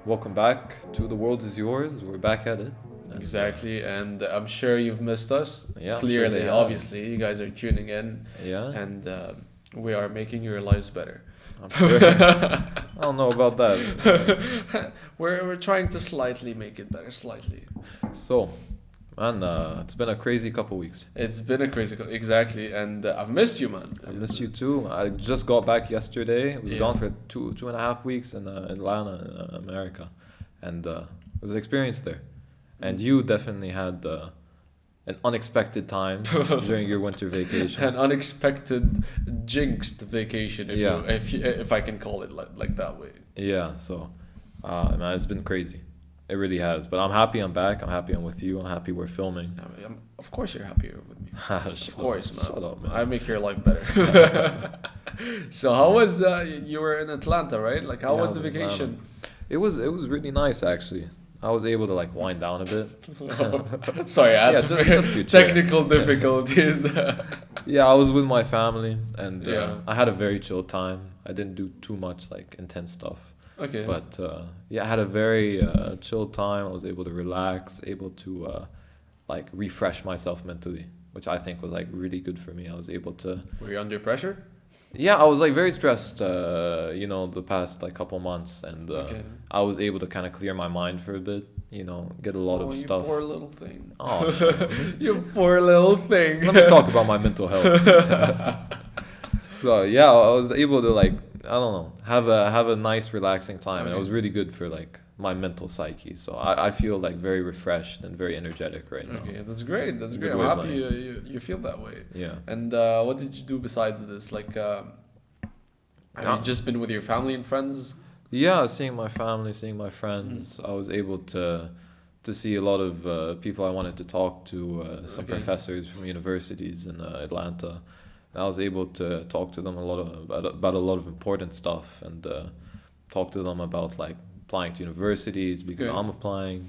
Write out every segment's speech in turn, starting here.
Welcome back to The World Is Yours. We're back at it. And, Exactly, and I'm sure you've missed us. yeah, I'm sure Clearly, they have. obviously, you guys are tuning in, Yeah, and we are making your lives better. I'm sure. I don't know about that. We're trying to slightly make it better, slightly. So, man, it's been a crazy couple weeks. It's been a exactly, and I've missed you, man. I missed you too. I just got back yesterday. I was Yeah. gone for two and a half weeks in Atlanta, in America, and it was an experience there. And you definitely had an unexpected time during your winter vacation. An unexpected, jinxed vacation, Yeah. if I can call it like that way. Yeah, so, man, it's been crazy. It really has. But I'm happy I'm back. I'm happy I'm with you. I'm happy we're filming. I mean, of course, you're happier with me. Of course, man. Shut up, man. I make your life better. So how was you were in Atlanta, right? Like how Yeah, was I the was in Atlanta. vacation? It was really nice actually. I was able to like wind down a bit. Sorry, I had Yeah, to just to chill. technical difficulties. Yeah, I was with my family and Yeah. I had a very chill time. I didn't do too much like intense stuff. Okay. But yeah, I had a very chill time. I was able to relax, able to like refresh myself mentally, which I think was like really good for me. I was able to Were you under pressure? yeah, I was like very stressed, the past like couple months, and Okay. I was able to kind of clear my mind for a bit, get a lot Oh, of you stuff. poor little thing. Oh, You poor little thing. let me talk about my mental health. So yeah, I was able to like I don't know have a nice relaxing time, and it Okay. was really good for like my mental psyche. So I feel like very refreshed and very energetic right now. Okay, that's great. That's Good great. I'm way of happy putting you feel that way. Yeah. And what did you do besides this? Like, have Yeah. you just been with your family and friends? Yeah, seeing my family, seeing my friends, I was able to see a lot of people I wanted to talk to, some Okay. professors from universities in Atlanta. And I was able to talk to them about a lot of important stuff and talk to them about like applying to universities because Okay. I'm applying,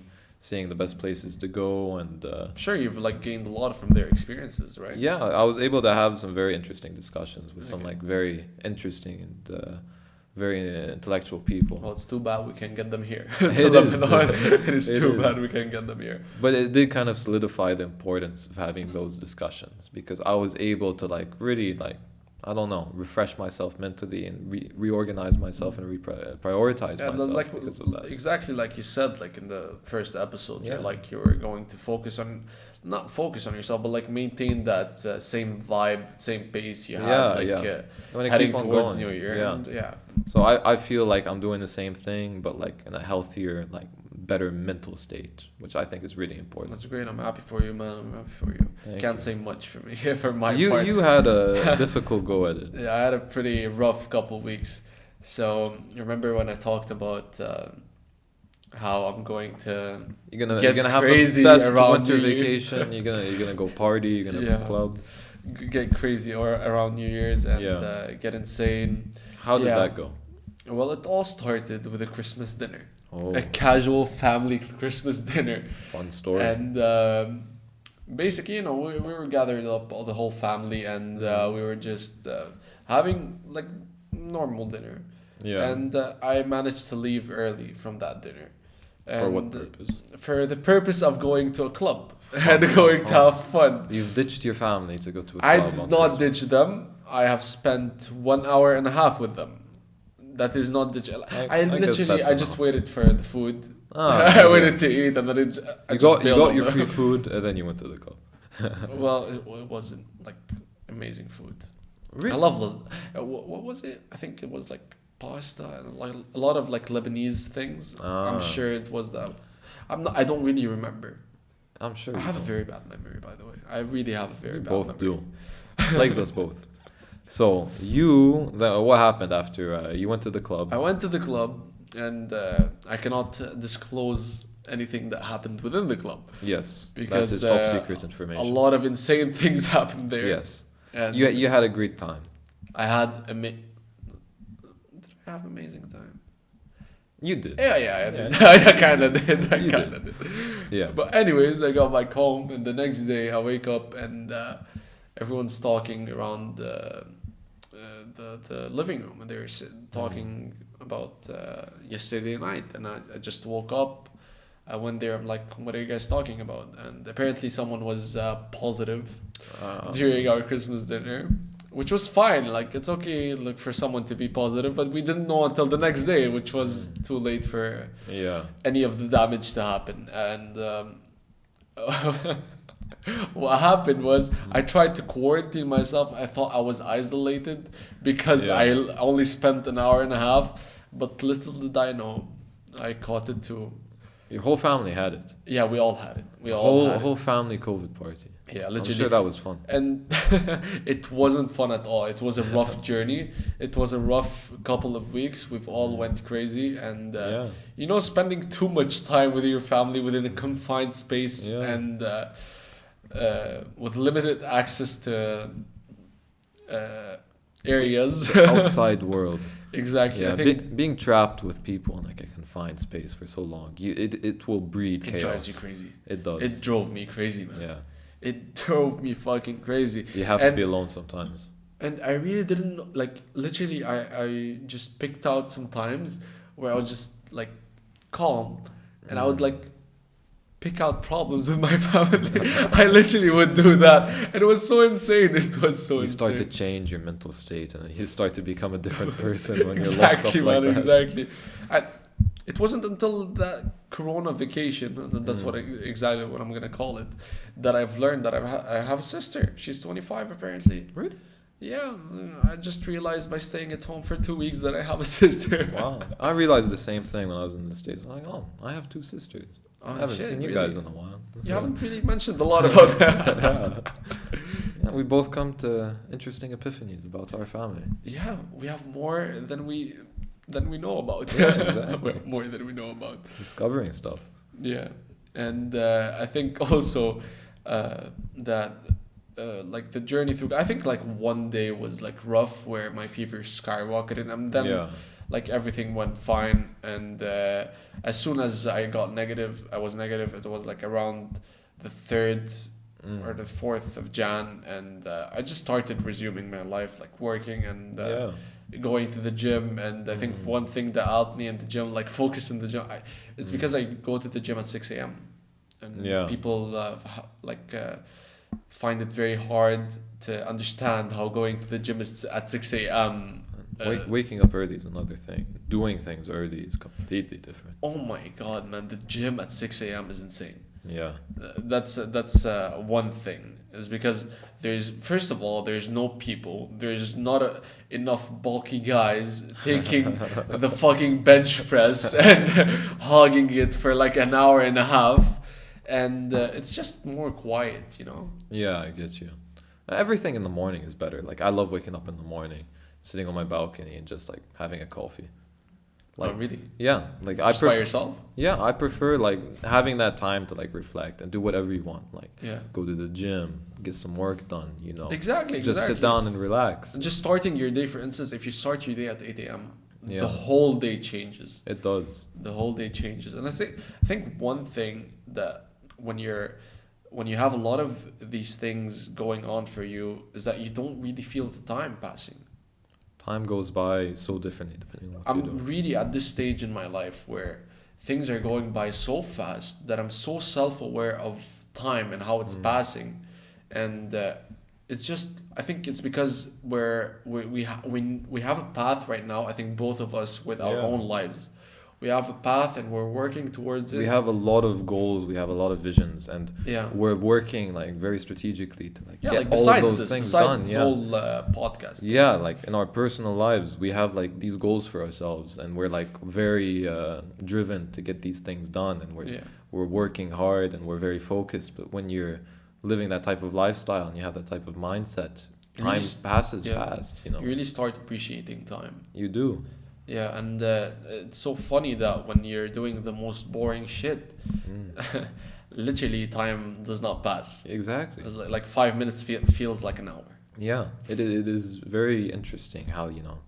seeing the best places to go, and I'm sure you've like gained a lot from their experiences, right? yeah, I was able to have some very interesting discussions with some Okay. like very interesting and very intellectual people. Well, it's too bad we can't get them here. It To let me is. know. It is It too is. bad we can't get them here. But it did kind of solidify the importance of having those discussions because I was able to like really like I don't know refresh myself mentally and reorganize myself and prioritize Yeah, myself like because of that. exactly like you said, like in the first episode, Yeah. you're like you were going to focus on, not focus on yourself, but like maintain that same vibe, same pace you had, Yeah, like yeah. When I heading keep on towards going, New Year. yeah. And yeah, So I feel like I'm doing the same thing, but like in a healthier, like better mental state, which I think is really important. that's great. I'm happy for you, man. I'm happy for you. Thank Can't you. say much for me for my You part. you had a difficult go at it. Yeah, I had a pretty rough couple weeks. So you remember when I talked about how I'm going to You're Gets gonna have crazy the best around winter New Year's. vacation. You're gonna go party. You're gonna Yeah. club. get crazy or around New Year's and Yeah. get insane. How did Yeah. that go? Well, it all started with a Christmas dinner, Oh, a casual family Christmas dinner, fun story. and basically, we were gathered up, all the whole family, and we were just having like normal dinner. Yeah. And I managed to leave early from that dinner. For what And, purpose? For the purpose of going to a club and Fun, going to fun. have fun. You've ditched your family to go to a I club did on not Christmas. ditch them. I have spent 1 hour and a half with them. That is not ditch. I guess Literally, that's I just enough. waited for the food. Ah, I yeah. waited to eat, and then I You just got bailed on your them. free food and then you went to the club. Well, it wasn't like amazing food. Really? I love what was it? I think it was like pasta and like a lot of like Lebanese things. I'm Ah. sure it was that. I don't really remember. I'm sure. I you have a don't. very bad memory, by the way. I really have a very We bad both memory. do. Plagues us both. So what happened after you went to the club? I went to the club, and I cannot disclose anything that happened within the club Yes, because that's his top secret a information. lot of insane things happened there. Yes, And you had a great time. I had did I have amazing time? You did. Yeah, I did. Yeah. I kind of did. I You kind of did. Yeah. But anyways, I got back home, and the next day I wake up and everyone's talking around the living room, and they're talking about yesterday night, and I just woke up. I went there. I'm like, what are you guys talking about? And apparently, someone was positive during our Christmas dinner, which was fine. Like, it's okay, like, for someone to be positive, but we didn't know until the next day, which was too late for Yeah. any of the damage to happen. And what happened was I tried to quarantine myself. I thought I was isolated because Yeah. I only spent an hour and a half, but little did I know, I caught it too. Your whole family had it. Yeah, we all had it. We A all had whole family COVID party. it. Yeah, I'm literally. sure that was fun. And it wasn't fun at all. It was a rough journey. It was a rough couple of weeks. We've all went crazy, and Yeah. you know, spending too much time with your family within a confined space, Yeah. and with limited access to areas. Outside world. Exactly. Yeah, I think being trapped with people in like a confined space for so long, it will breed it chaos. drives you crazy. It does. It drove me crazy, man. Yeah, It drove me fucking crazy. you have to And- be alone sometimes. And I really didn't know, like, literally, I just picked out some times where I was just like calm, and I would like pick out problems with my family. I literally would do that, and it was so insane. It was so You insane. start to change your mental state, and you start to become a different person when Exactly, you're locked up man. like that. Exactly. And it wasn't until that Corona vacation, and that's what exactly what I'm gonna call it, that I've learned that I have a sister. She's 25 apparently. Really? Yeah, I just realized by staying at home for 2 weeks that I have a sister. Wow. I realized the same thing when I was in the States. I'm like, oh, I have two sisters. Oh, I haven't shit, seen you really? guys in a while. You haven't really mentioned a lot about that. Yeah, we both come to interesting epiphanies about our family. Yeah, we have more than we know about. Yeah, exactly. More than we know about. Discovering stuff. Yeah, and I think also that like the journey through. I think like one day was like rough where my fever skyrocketed, and then Yeah. like everything went fine. And as soon as I got negative, I was negative. It was like around the 3rd or the 4th of Jan, and I just started resuming my life, like working and Yeah. going to the gym. And I think one thing that helped me in the gym, like focus in the gym, it's because I go to the gym at 6 a.m. and Yeah. people find it very hard to understand how going to the gym is at 6 a.m. Waking up early is another thing. Doing things early is completely different. Oh my god, man! The gym at 6 a.m. is insane. Yeah. That's one thing, is because first of all there's no people. There's not enough bulky guys taking the fucking bench press and hogging it for like an hour and a half, and it's just more quiet, you know. Yeah, I get you. Everything in the morning is better. Like I love waking up in the morning, sitting on my balcony and just like having a coffee. Like Oh, really? yeah, like Just by yourself? yeah, I prefer like having that time to like reflect and do whatever you want. Like Yeah. go to the gym, get some work done, you know. Exactly. Just exactly. sit down and relax. Just starting your day, for instance, if you start your day at 8 a.m., Yeah. the whole day changes. It does. The whole day changes. And I think one thing that when you have a lot of these things going on for you is that you don't really feel the time passing. Time goes by so differently depending on what you I'm do. really at this stage in my life where things are going by so fast that I'm so self-aware of time and how it's passing. And it's just, I think it's because we have a path right now. I think both of us with our Yeah. own lives, we have a path and we're working towards it. We have a lot of goals, we have a lot of visions, and Yeah. we're working like very strategically to like Yeah, get like all of besides those this, things besides done. this Yeah. whole podcast. Yeah, like in our personal lives, we have like these goals for ourselves, and we're like very driven to get these things done, and we're working hard and we're very focused. But when you're living that type of lifestyle and you have that type of mindset, You time really passes yeah. fast. You know, You really start appreciating time. you do. Yeah, and it's so funny that when you're doing the most boring shit, literally time does not pass. Exactly. It's like 5 minutes feels like an hour. Yeah, it is very interesting how, you know,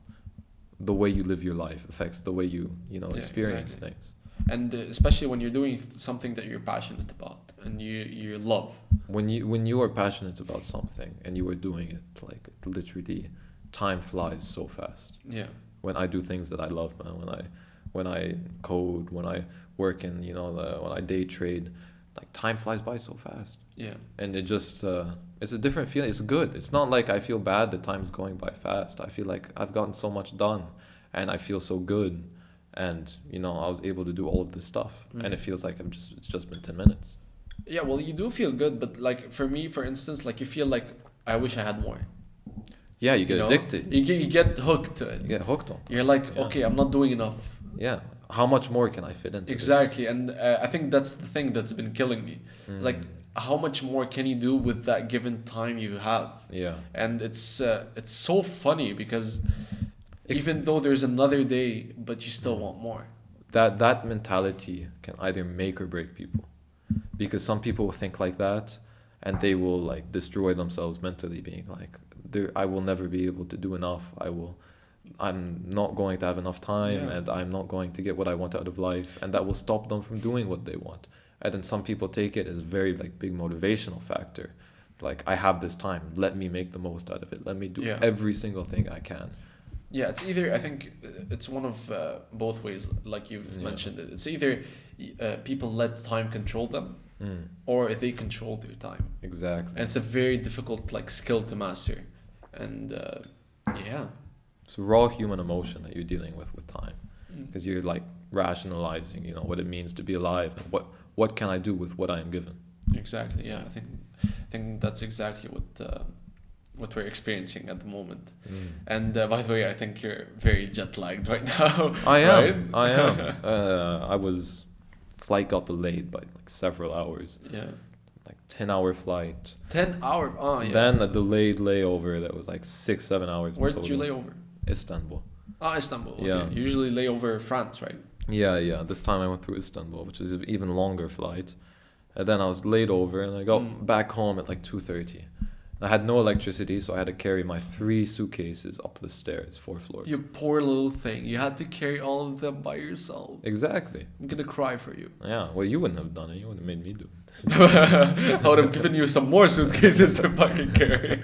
the way you live your life affects the way you know, Yeah, experience exactly. things. And especially when you're doing something that you're passionate about and you love. When you are passionate about something and you are doing it, like literally, time flies so fast. Yeah. when I do things that I love, man. When I code, when I work in, when I day trade, like time flies by so fast. Yeah. And it just it's a different feeling. It's good. It's not like I feel bad that time's going by fast. I feel like I've gotten so much done, and I feel so good, and I was able to do all of this stuff, and it feels like it's just been 10 minutes. Yeah, well, you do feel good, but like for me, for instance, like you feel like I wish I had more. Yeah, you get You know? addicted. You get hooked to it. You get hooked on. You're like, Yeah. okay, I'm not doing enough. Yeah. How much more can I fit into Exactly, and I think that's the thing that's been killing me. this? Like, how much more can you do with that given time you have? Yeah. And it's so funny because It- even though there's another day, but you still want more. That mentality can either make or break people, because some people will think like that, and they will like destroy themselves mentally, being like, I will never be able to do enough. I'm not going to have enough time, Yeah. and I'm not going to get what I want out of life, and that will stop them from doing what they want. And then some people take it as very like big motivational factor, like, I have this time, let me make the most out of it, let me do Yeah. every single thing I can. Yeah, it's either, I think it's one of both ways, like you've Yeah. mentioned it. It's either people let time control them, or they control their time. Exactly. And it's a very difficult like skill to master. And yeah. It's raw human emotion that you're dealing with time, Mm. because you're like rationalizing, what it means to be alive, and what can I do with what I am given. Exactly. Yeah, I think that's exactly what we're experiencing at the moment. And by the way, I think you're very jet lagged right now. I am. Right? I am. Flight got delayed by like several hours, Yeah. like 10-hour flight. 10 hours. Oh yeah. Then a delayed layover that was like 6-7 hours. Where in did you total. lay over? Istanbul. Ah, Istanbul. Okay. Yeah. You usually lay over France, right? Yeah. This time I went through Istanbul, which is an even longer flight. And then I was laid over, and I got back home at like 2:30. I had no electricity, so I had to carry my 3 suitcases up the stairs, 4 floors. You poor little thing. You had to carry all of them by yourself. Exactly. I'm gonna cry for you. Yeah. Well, you wouldn't have done it. You would have made me do it. I would have given you some more suitcases to fucking carry.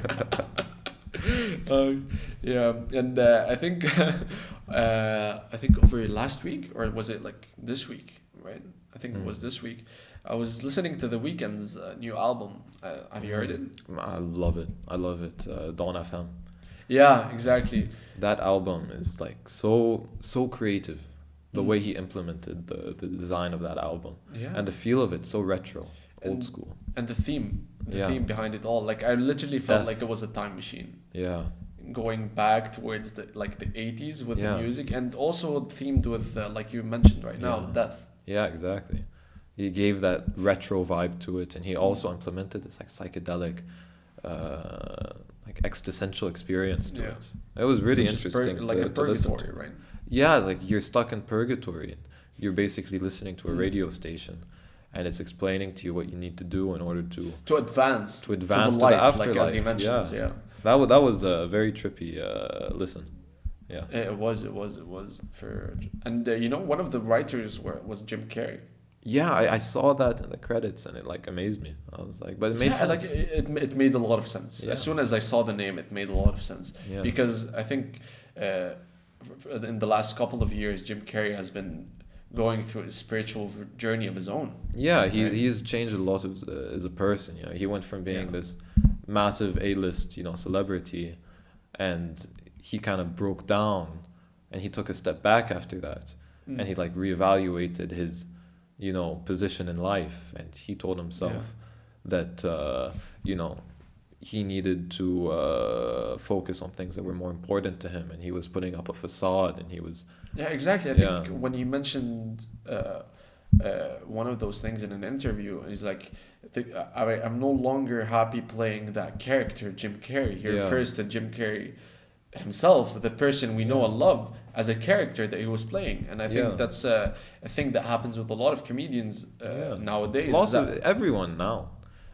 Yeah, and I think over last week, or was it like this week, right? I think it was this week. I was listening to The Weeknd's new album. Have you heard it? I love it. I love it. Dawn FM. Yeah, exactly. That album is like so creative. The way he implemented the design of that album, Yeah. and the feel of it, so retro, old And- school. And the theme Yeah. behind it all. Like I literally felt Death. like it was a time machine. Yeah. Going back towards the 80s with Yeah. the music, and also themed with like you mentioned right now, Yeah. death. Yeah, exactly. He gave that retro vibe to it, and he also implemented this like psychedelic, like existential experience to Yeah. it. It was really So just interesting like a to listen purgatory, to. right? Yeah, like you're stuck in purgatory. You're basically listening to a Mm. radio station, and it's explaining to you what you need to do in order to To advance To advance the to the light, like as afterlife, he mentions. yeah. Yeah. That was a very trippy listen. Yeah. It was for, and one of the writers was Jim Carrey. Yeah, I saw that in the credits, and it like amazed me. I was like, but it made Yeah, sense. like it made a lot of sense. Yeah. As soon as I saw the name, it made a lot of sense. Yeah. Because I think in the last couple of years, Jim Carrey has been going through a spiritual journey of his own. Yeah, Right. he's changed a lot as a person. He went from being Yeah. this massive A-list, celebrity, and he kind of broke down, and he took a step back after that, and he like reevaluated his, position in life, and he told himself that he needed to focus on things that were more important to him, and he was putting up a facade, and he was Yeah, exactly. I Yeah. think when you mentioned one of those things in an interview, he's like, I'm no longer happy playing that character, Jim Carrey. He Yeah. refers to Jim Carrey himself, the person we know and love, as a character that he was playing. And I think Yeah. that's a thing that happens with a lot of comedians nowadays. is lots of that- everyone now.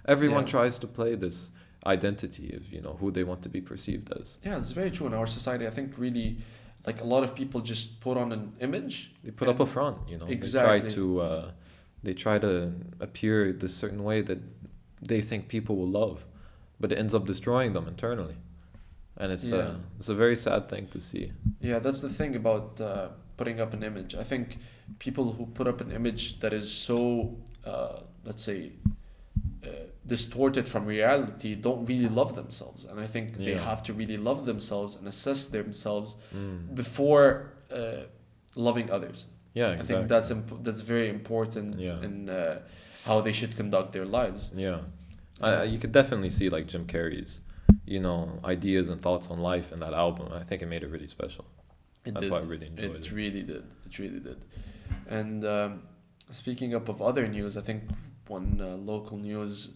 Everyone Yeah. tries to play this identity of who they want to be perceived as. yeah, it's very true in our society. I think really, like a lot of people just put on an image. They put up a and- front, Exactly. They try to appear this certain way that they think people will love, but it ends up destroying them internally. and Yeah. it's a very sad thing to see. Yeah, that's the thing about putting up an image. I think people who put up an image that is so, let's say, uh, distorted from reality don't really love themselves. And I think they Yeah. have to really love themselves and assess themselves Mm. before loving others. Yeah, I think exactly. that's very important Yeah. in how they should conduct their lives. Yeah. Uh, You could definitely see like Jim Carrey's, ideas and thoughts on life in that album. I think it made it really special. it That's did. why I really enjoyed It it. really did. It really did. And speaking up of other news, I think one local news.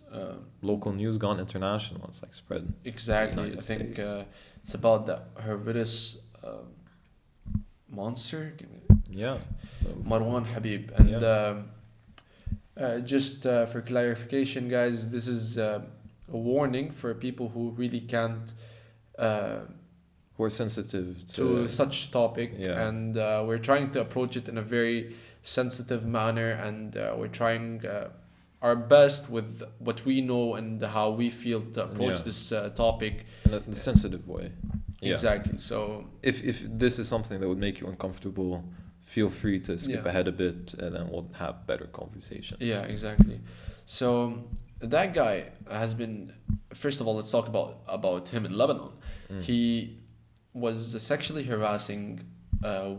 Local news gone international. It's like spread. Exactly. United I think States. it's about that herbivorous monster, Yeah. Marwan Habib. And Yeah. just for clarification, guys, this is a warning for people who really can't Who are sensitive to such topic. Yeah. And we're trying to approach it in a very sensitive manner, and we're trying our best with what we know and how we feel to approach Yeah. this topic. in a sensitive way. Yeah. Exactly. So If this is something that would make you uncomfortable, feel free to skip Yeah. ahead a bit, and then we'll have better conversation. yeah, exactly. So that guy has been. First of all, let's talk about him in Lebanon. Mm. He was sexually harassing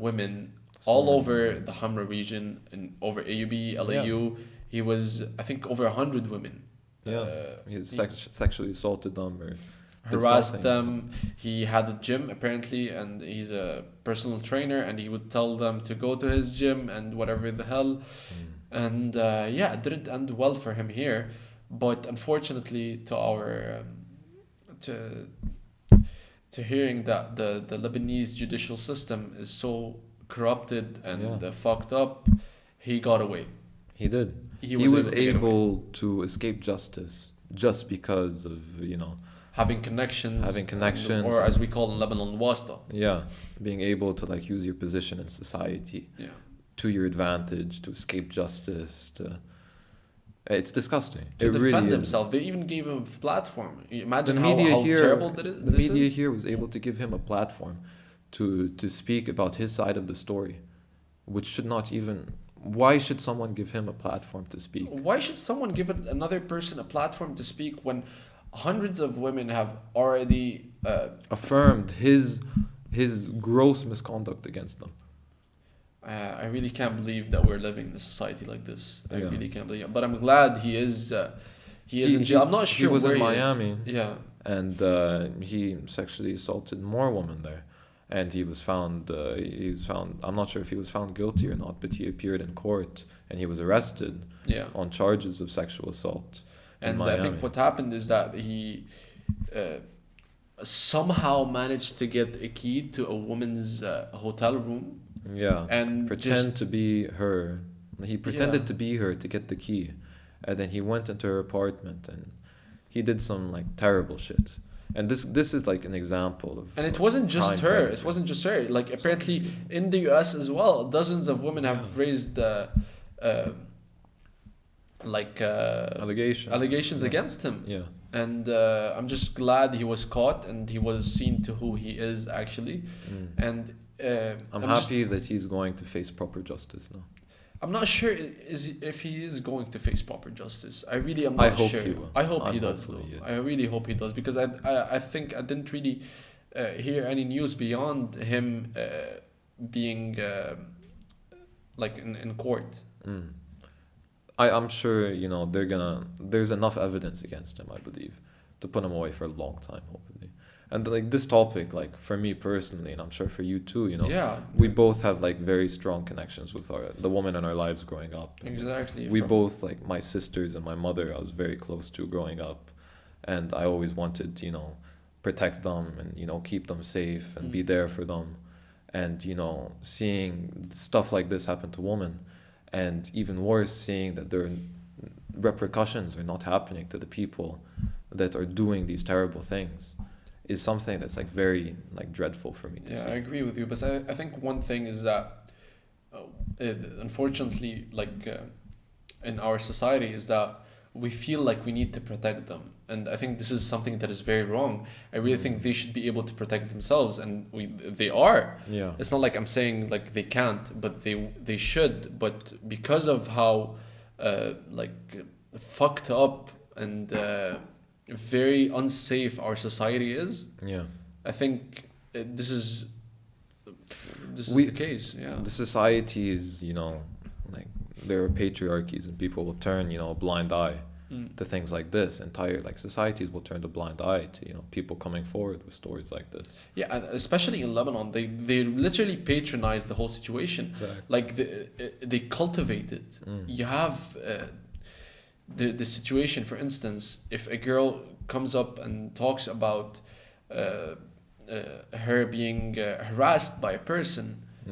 women So all many over women. the Hamra region and over AUB, LAU. He was, I think, over 100 women. Yeah. He sexually assaulted them or did Harassed something. them. He had a gym apparently, and he's a personal trainer, and he would tell them to go to his gym and whatever the hell. Mm. And yeah, it didn't end well for him here, but unfortunately, to our to to hearing that the Lebanese judicial system is so corrupted and Yeah. fucked up, he got away. He did. He He was able to get away. able to escape justice just because of, Having connections, Having connections or and- as we call in Lebanon, wasta. yeah, being able to like use your position in society Yeah. to your advantage, to escape justice, it's disgusting. To it defend really is. himself. They even gave him a platform. Imagine The how media here, terrible the this media is. here was able to give him a platform to speak about his side of the story, which should not even. Why should someone give him a platform to speak? Why should someone give another person a platform to speak when hundreds of women have already Affirmed his gross misconduct against them. I really can't believe that we're living in a society like this. I Yeah. really can't believe it. But I'm glad he is in jail. I'm not sure He was where in he is. Miami, Yeah. and he sexually assaulted more women there, and he was found. I'm not sure if he was found guilty or not, but he appeared in court and he was arrested Yeah. on charges of sexual assault. in And I Miami. think what happened is that he somehow managed to get a key to a woman's hotel room Yeah. and Pretend to be her. He pretended Yeah. to be her to get the key, and then he went into her apartment and he did some like terrible shit. And this is like an example of. And it like, wasn't just crime her. predator. It wasn't just her. Like apparently in the U.S. as well, dozens of women have Yeah. raised Allegation. allegations Yeah. against him. Yeah. And I'm just glad he was caught and he was seen to who he is actually. Mm. And I'm just- happy that he's going to face proper justice now. I'm not sure if he is going to face proper justice. I really am I not hope sure. he will. I hope he I'm does. hopeful he Though. is. I really hope he does because I think I didn't really hear any news beyond him being like in court. Mm. I'm sure there's enough evidence against him, I believe, to put him away for a long time, hopefully. And like this topic, like for me personally, and I'm sure for you too, Yeah. we both have like very strong connections with the women in our lives growing up. And Exactly. we both, like my sisters and my mother, I was very close to growing up, and I always wanted protect them and keep them safe and be Mm. there for them. And seeing stuff like this happen to women, and even worse, seeing that their repercussions are not happening to the people that are doing these terrible things, is something that's like very like dreadful for me to Yeah, see. I agree with you, but I think one thing is that unfortunately, like in our society, is that we feel like we need to protect them, and I think this is something that is very wrong. I really think they should be able to protect themselves, and they are. Yeah. It's not like I'm saying like they can't, but they should. But because of how like fucked up and very unsafe our society is, Yeah. I think this is the case. Yeah. The society is, like there are patriarchies and people will turn, a blind eye to things like this. Entire like societies will turn a blind eye to, people coming forward with stories like this. Yeah, and especially in Lebanon, they literally patronize the whole situation. Exactly. Like they cultivate it. You have the situation, for instance, if a girl comes up and talks about her being harassed by a person,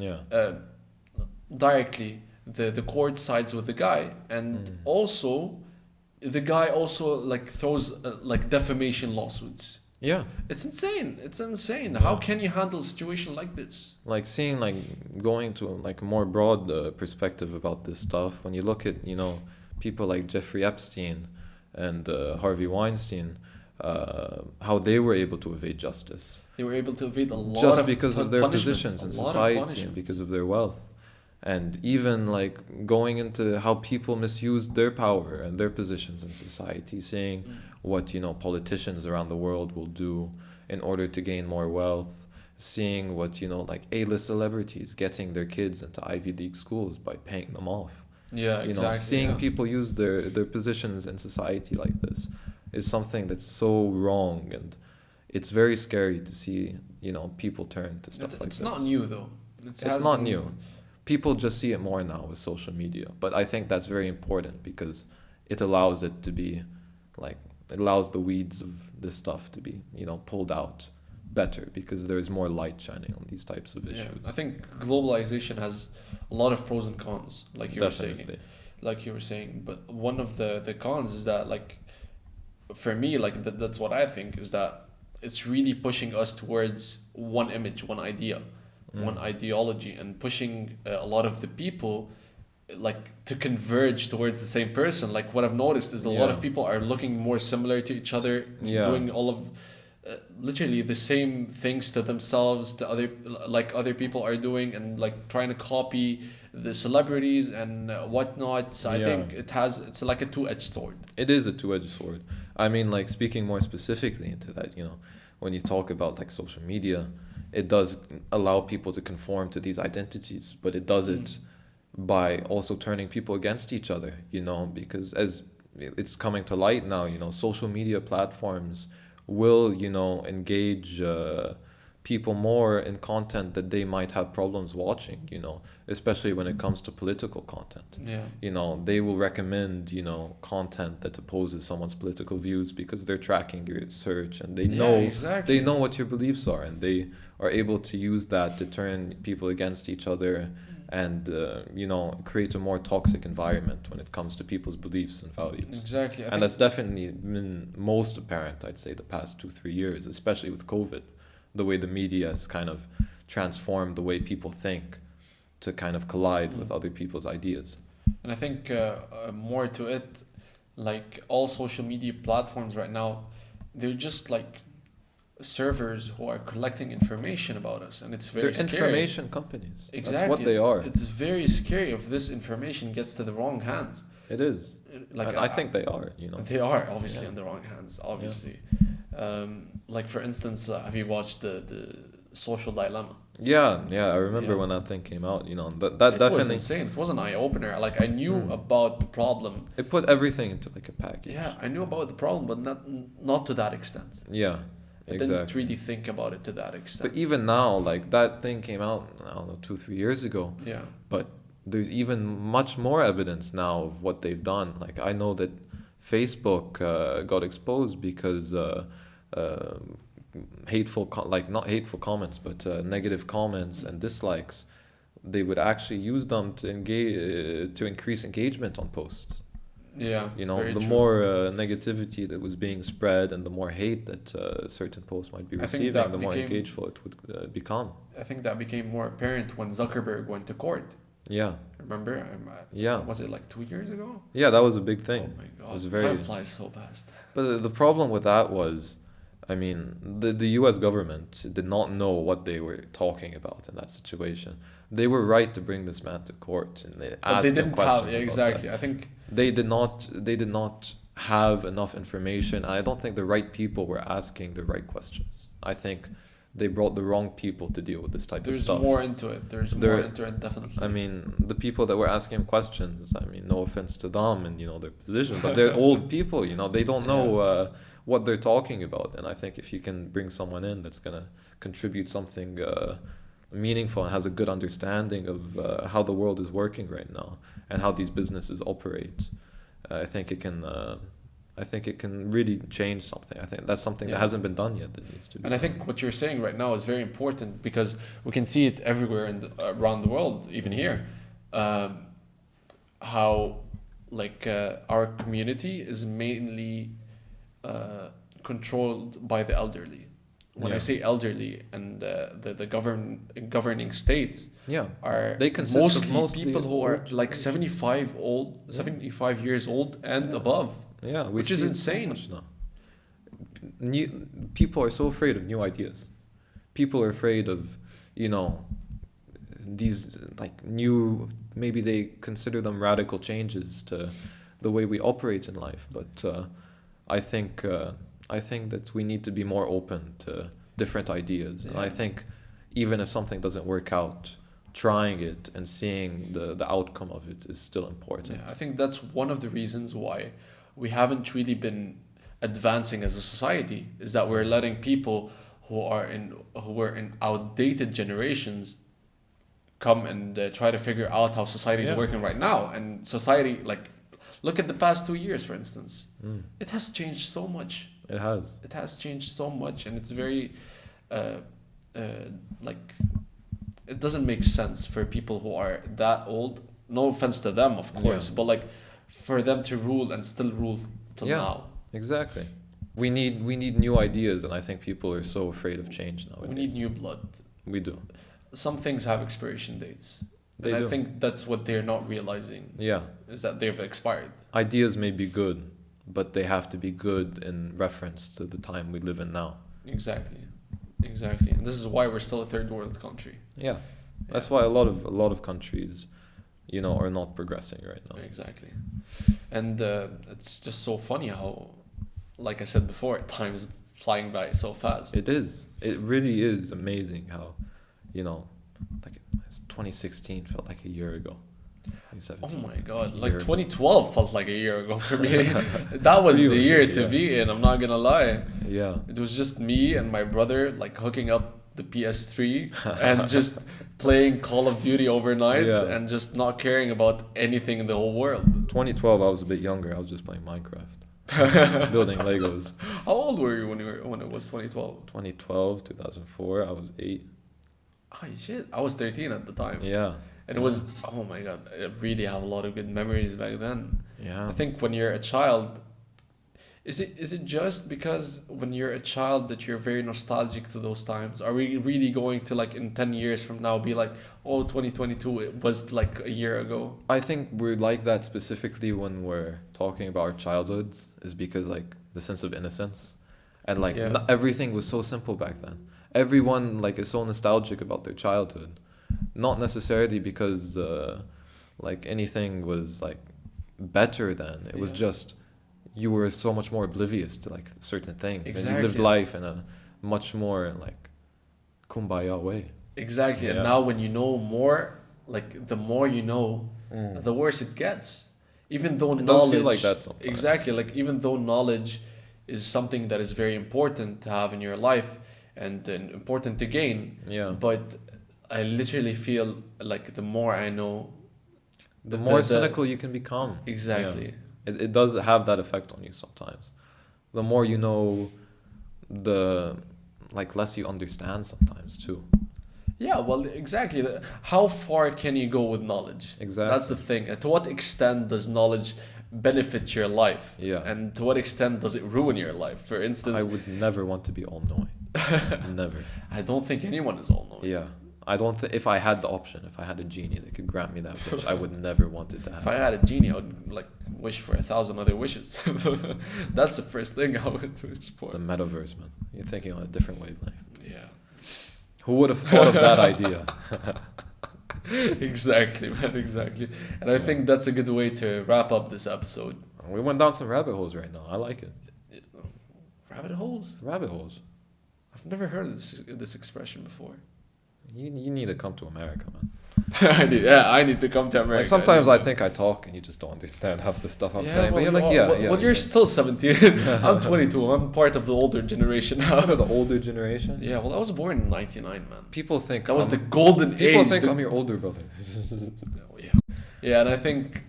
Yeah. directly the court sides with the guy, and also the guy also like throws like defamation lawsuits. Yeah. It's insane. How can you handle a situation like this? Like seeing like going to like a more broad perspective about this stuff, when you look at people like Jeffrey Epstein and Harvey Weinstein, how they were able to evade justice They were able to evade a lot just of because of their punishments, positions in a lot of society and punishments. because of their wealth, and even like going into how people misused their power and their positions in society, seeing what politicians around the world will do in order to gain more wealth, seeing what like A-list celebrities getting their kids into Ivy League schools by paying them off. Yeah, exactly. Seeing yeah. people use their positions in society like this is something that's so wrong, and it's very scary to see people turn to stuff like It's this. not new though. It's not new. People just see it more now with social media, but I think that's very important because it allows it to be like, it allows the weeds of this stuff to be pulled out better, because there's more light shining on these types of issues. I think globalization has a lot of pros and cons, like you Definitely. were saying. But one of the cons is that, like, for me, like that's what I think, is that it's really pushing us towards one image, one idea, one ideology, and pushing a lot of the people like to converge towards the same person. Like what I've noticed is a lot of people are looking more similar to each other, doing all of literally the same things to themselves, to other people are doing, and like trying to copy the celebrities and whatnot. So I think it's like a two-edged sword. It is a two-edged sword. I mean, like, speaking more specifically into that, when you talk about like social media, it does allow people to conform to these identities, but it does it by also turning people against each other, because as it's coming to light now, social media platforms will, engage people more in content that they might have problems watching, especially when it comes to political content. Yeah. They will recommend, content that opposes someone's political views because they're tracking your search, and they know exactly. they know what your beliefs are, and they are able to use that to turn people against each other and create a more toxic environment when it comes to people's beliefs and values. Exactly. And that's definitely been most apparent, I'd say, the past 2-3 years, especially with COVID, the way the media has kind of transformed the way people think to kind of collide with other people's ideas. And I think more to it, like all social media platforms right now, they're just like servers who are collecting information about us, and it's very They're scary. information companies. Exactly. That's what they are. It's very scary if this information gets to the wrong hands. It is. Like and I think they are, They are obviously in the wrong hands, obviously. Like for instance, have you watched the Social Dilemma? Yeah, I remember when that thing came out, that It definitely was insane. It was an eye-opener. Like I knew about the problem. it put everything into like a package. Yeah, I knew about the problem, but not to that extent. Yeah. I didn't really think about it to that extent. But even now, like that thing came out, I don't know, 2-3 years ago. Yeah. But there's even much more evidence now of what they've done. Like I know that Facebook got exposed because not hateful comments, but negative comments and dislikes, they would actually use them to to increase engagement on posts. Yeah. The more negativity that was being spread and the more hate that certain posts might be receiving, the more engageful it would become. I think that became more apparent when Zuckerberg went to court. Remember? Yeah. Was it like 2 years ago? Yeah, that was a big Oh thing. my It was god, very. time flies so fast. But the problem with that was, I mean, the U.S. government did not know what they were talking about in that situation. They were right to bring this man to court and they But asked they him didn't questions have, about that. exactly. I think They did not. They did not have enough information. I don't think the right people were asking the right questions. I think they brought the wrong people to deal with this type of there's stuff. more into it. There's There- more into it, definitely. I mean, the people that were asking him questions, I mean, no offense to them and, their position, but they're old people, they don't know what they're talking about. And I think if you can bring someone in that's going to contribute something meaningful and has a good understanding of how the world is working right now and how these businesses operate, I think it can. I think it can really change something. I think that's something that Yeah. hasn't been done yet that needs to be. And I think what you're saying right now is very important because we can see it everywhere around the world, even here. How, our community is mainly controlled by the elderly. When I Yeah. say elderly, and the governing states Yeah. are They consist of mostly people who are old like people. 75 years old and Yeah. above, Yeah, we which is see it insane. So much now. People are so afraid of new ideas. People are afraid of, these new. Maybe they consider them radical changes to the way we operate in life. But I think that we need to be more open to different ideas. And I Yeah. think even if something doesn't work out, trying it and seeing the outcome of it is still important. Yeah, I think that's one of the reasons why we haven't really been advancing as a society, is that we're letting people who were in outdated generations come and try to figure out how society is Yeah. working right now. And society, look at the past 2 years, for instance. Mm. It has changed so much. It has. It has changed so much, and it's very, it doesn't make sense for people who are that old. No offense to them, of course, Yeah. but for them to rule and still rule till Yeah. now. Exactly. We need new ideas, and I think people are so afraid of change nowadays. We need new blood. We do. Some things have expiration dates, They and do. I think that's what they're not realizing, Yeah. is that they've expired. Ideas may be good, but they have to be good in reference to the time we live in now. Exactly, and this is why we're still a third world country. Yeah. That's why a lot of countries, are not progressing right now. Exactly, and it's just so funny how, like I said before, time is flying by so fast. It is. It really is amazing how, it's 2016 felt like a year ago. Oh 2017. my god, Year like ago. 2012 felt like a year ago for me. That was the year to be in, I'm not gonna lie. Yeah. It was just me and my brother hooking up the PS3 and just playing Call of Duty overnight Yeah. and just not caring about anything in the whole world. 2012, I was a bit younger. I was just playing Minecraft, building Legos. How old were you when it was 2012? 2012, 2004, I was 8. Oh shit, I was 13 at the time. Yeah. And it was, oh my god, I really have a lot of good memories back then. Yeah. I think when you're a child, is it just because when you're a child that you're very nostalgic to those times? Are we really going to in 10 years from now be like, oh, 2022, it was like a year ago? I think we're like that specifically when we're talking about our childhoods, is because the sense of innocence and Yeah. not everything was so simple back then. Everyone is so nostalgic about their childhood, not necessarily because anything was better then. It was Yeah. just you were so much more oblivious to certain things, and you lived Exactly. life in a much more kumbaya way. Exactly. Yeah. And now when you know more, the more you know, the worse it gets. Even though It does knowledge, feel like that sometimes. exactly, even though knowledge is something that is very important to have in your life and important to gain, Yeah. but I literally feel the more I know, The more cynical you can become. exactly. Yeah. It does have that effect on you sometimes. The more you know, the less you understand sometimes too. Yeah, well, exactly. How far can you go with knowledge? Exactly. That's the thing. To what extent does knowledge benefit your life? Yeah. And to what extent does it ruin your life? For instance, I would never want to be all knowing. Never. I don't think anyone is all knowing. Yeah. I don't think if I had the option, if I had a genie that could grant me that wish, I would never want it to If happen. I had a genie, I would like wish for 1,000 other wishes. That's the first thing I would wish for. The metaverse, man. You're thinking on a different wavelength. Yeah. Who would have thought of that idea? Exactly, man. Exactly. And I think that's a good way to wrap up this episode. We went down some rabbit holes right now. I like it. Rabbit holes? Rabbit holes. I've never heard of this expression before. You need to come to America, man. I need to come to America. Like sometimes I think I talk and you just don't understand half the stuff I'm saying. But you're like, Well, you're still 17. I'm 22. I'm part of the older generation now. the older generation. Yeah, well, I was born in 99, man. People think That was the golden age. People think I'm your older brother. Yeah. Yeah, and I think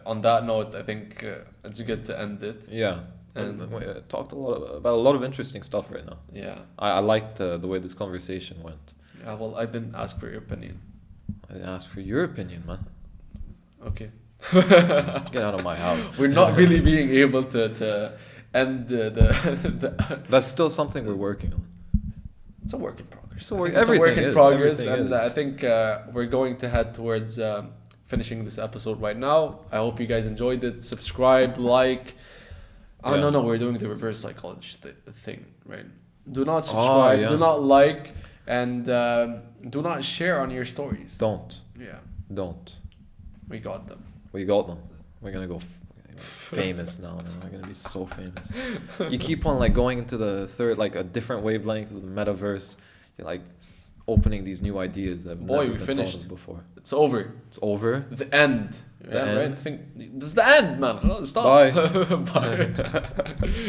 on that note, I think it's good to end it. Yeah. And we talked about a lot of interesting stuff right now. Yeah. I liked the way this conversation went. Yeah, well, I didn't ask for your opinion. I didn't ask for your opinion, man. Okay. Get out of my house. We're not really being able to end the That's still something we're working on. It's a work in progress. It's a I work- think it's a work in everything is, progress, everything and is. I think we're going to head towards finishing this episode right now. I hope you guys enjoyed it. Subscribe, like. Oh, Yeah. no, we're doing the reverse psychology thing, right? Do not subscribe, yeah. do not like, and do not share on your stories. Don't. Yeah, We got them. got them. We're gonna go famous now, man. We're gonna be so famous. You keep on like going into the third, like a different wavelength of the metaverse. You're like opening these new ideas that have Boy, never we been finished. thought of before. It's over. It's over. The end. The Yeah, right. end. I think this is the end, man. Stop. Bye. Bye.